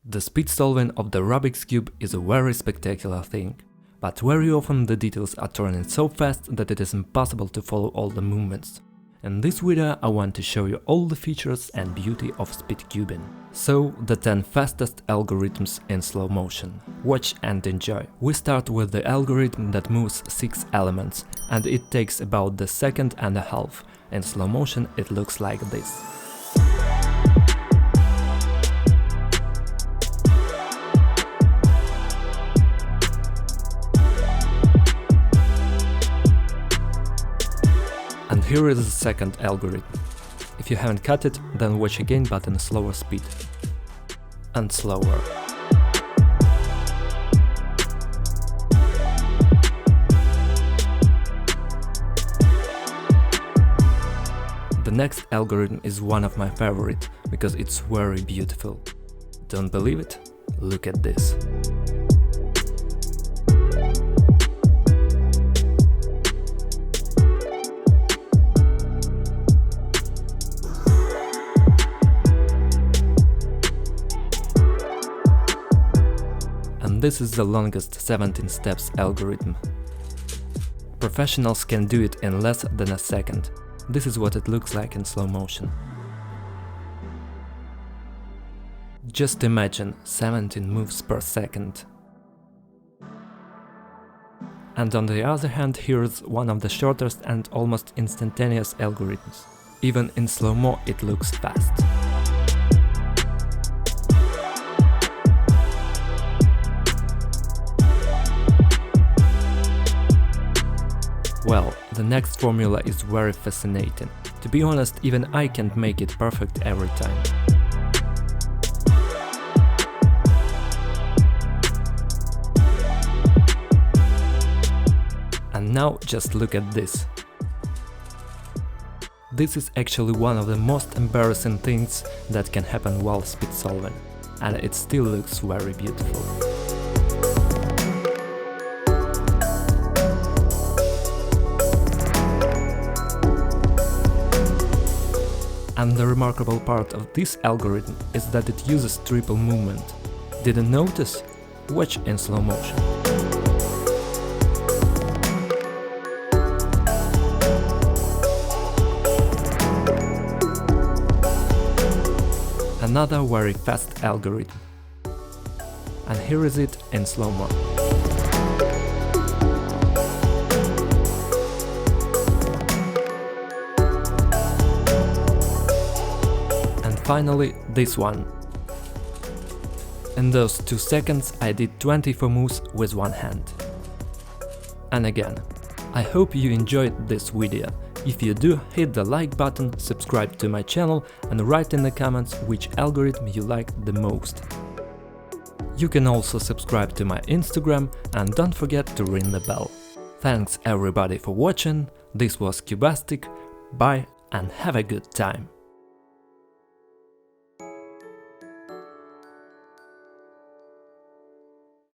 The speed solving of the Rubik's Cube is a very spectacular thing, but very often the details are turning so fast that it is impossible to follow all the movements. In this video I want to show you all the features and beauty of speed cubing. So, the 10 fastest algorithms in slow motion. Watch and enjoy. We start with the algorithm that moves 6 elements, and it takes about a second and a half. In slow motion it looks like this. And here is the second algorithm. If you haven't cut it, then watch again but in a slower speed. And slower. The next algorithm is one of my favorite, because it's very beautiful. Don't believe it? Look at this. And this is the longest 17 steps algorithm. Professionals can do it in less than a second. This is what it looks like in slow motion. Just imagine 17 moves per second. And on the other hand, here's one of the shortest and almost instantaneous algorithms. Even in slow-mo it looks fast. Well, the next formula is very fascinating. To be honest, even I can't make it perfect every time. And now just look at this. This is actually one of the most embarrassing things that can happen while speed solving, and it still looks very beautiful. And the remarkable part of this algorithm is that it uses triple movement. Didn't notice? Watch in slow motion. Another very fast algorithm. And here is it in slow-mo. Finally, this one. In those 2 seconds I did 24 moves with one hand. And again, I hope you enjoyed this video. If you do, hit the like button, subscribe to my channel and write in the comments which algorithm you liked the most. You can also subscribe to my Instagram and don't forget to ring the bell. Thanks everybody for watching, this was Cubastic, bye and have a good time.